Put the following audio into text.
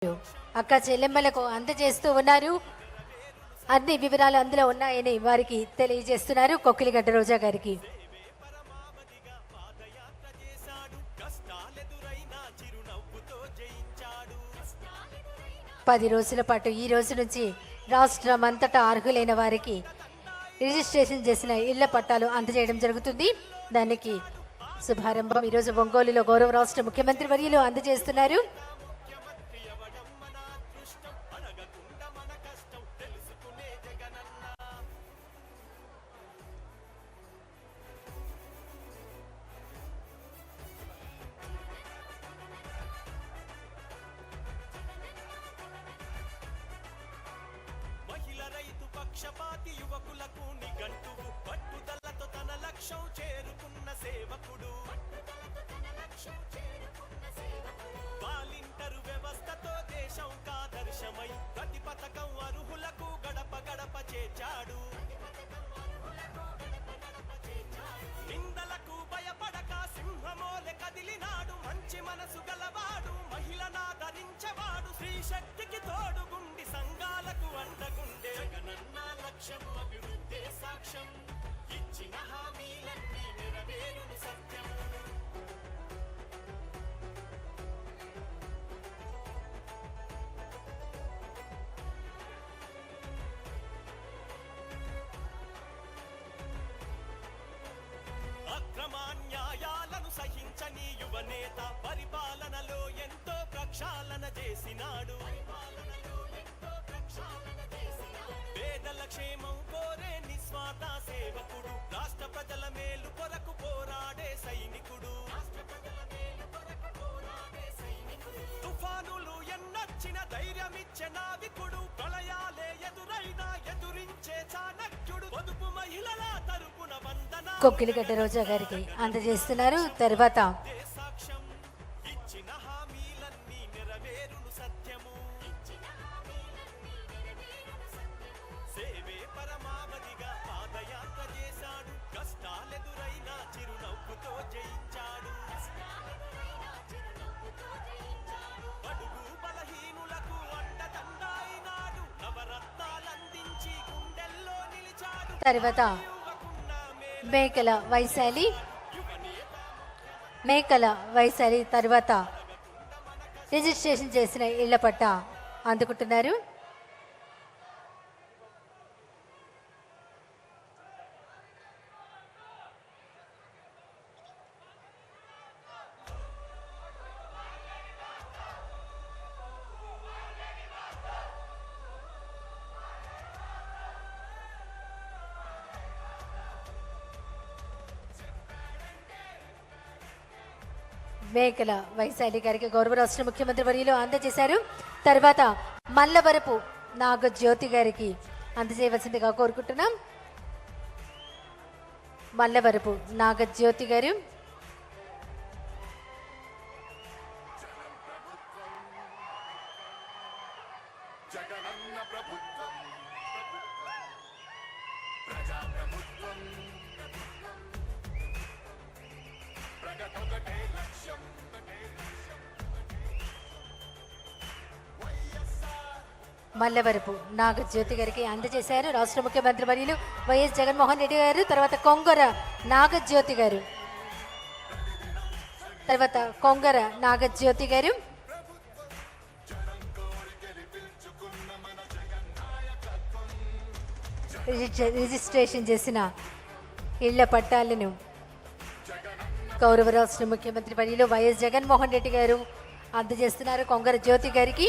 అక్క చెల్లెమ్మలకు అందజేస్తూ ఉన్నారు. అన్ని వివరాలు అందులో ఉన్నాయని వారికి తెలియజేస్తున్నారు కొక్కిలిగడ్డ రోజా గారికి. పది రోజుల పాటు ఈ రోజు నుంచి రాష్ట్రం అంతటా అర్హులైన వారికి రిజిస్ట్రేషన్ చేసిన ఇళ్ల పట్టాలు అందజేయడం జరుగుతుంది. దానికి శుభారంభం ఈరోజు ఒంగోలులో గౌరవ రాష్ట్ర ముఖ్యమంత్రి వర్యులు అందజేస్తున్నారు. పక్షపాతి యువకులకు నిఘంటువు పట్టుదలతో తన లక్ష్యం చేరుకున్న సేవకుడు. వాలంటీరు వ్యవస్థతో దేశం కాదర్శమై ప్రతి పథకం అర్హులకు గడప గడప చేర్చాడు. నిందలకు భయపడక సింహమోలె కదిలినాడు. మంచి మనసు గలవాడు, మహిళనాదరించేవాడు, స్త్రీ శక్తికి తోడుగుండి సంఘాలకు అండగుండే. లక్ష్యము అభివృద్ధి సాక్ష్యం, ఇచ్చిన హామీలన్నీ నెరవేరును సత్యం. అక్రమాన్యాయాలను సహించని యువనేత పరిపాలనలో ఎంతో ప్రక్షాళన చేసినాడు. పేదల క్షేమం కోరే నిస్వార్థ సేవకుడు, రాష్ట్ర ప్రజల మేలు కొరకు పోరాడే సైనికుడు. తుఫానులు ఎన్నొచ్చిన ధైర్యమిచ్చే నావికుడు, ప్రళయాలే ఎదురైనా ఎదురించే చాణక్యుడు. పొదుపు మహిళల తరపున వందన కొక్కిలిగడ్డ రోజా గారికి అందజేస్తున్నారు. తర్వాత ఇచ్చిన హామీలన్నీ నెరవేరును సత్యము. సేవే పరమావధిగా పాదయాత్ర చేశాడు. కష్టాలెదురైనా చిరునవ్వుతో జయించాడు. బడుగు బలహీనులకు అండదండాయినాడు. నవరత్నాలందించి గుండెల్లో నిలిచాడు. తర్వాత మేకల వైశాలి తర్వాత రిజిస్ట్రేషన్ చేసిన ఇళ్ల పట్టా అందుకుంటున్నారు. మేకల వైశాలి గారికి గౌరవ రాష్ట్ర ముఖ్యమంత్రి వర్యులు అందజేశారు. తర్వాత మల్లవరపు నాగజ్యోతి గారికి అందజేయవలసిందిగా కోరుకుంటున్నాం. మల్లవరపు నాగజ్యోతి గారు. మల్లవరపు నాగజ్యోతి గారికి అందజేశారు రాష్ట్ర ముఖ్యమంత్రి వర్యులు వైఎస్ జగన్మోహన్ రెడ్డి గారు. తర్వాత కొంగర నాగజ్యోతి గారు. తర్వాత కొంగర నాగజ్యోతి గారు. రిజిస్ట్రేషన్ చేసిన ఇళ్ల పట్టాలను గౌరవ రాష్ట్ర ముఖ్యమంత్రి వర్యులు వైఎస్ జగన్మోహన్ రెడ్డి గారు అందజేస్తున్నారు కొంగర జ్యోతి గారికి.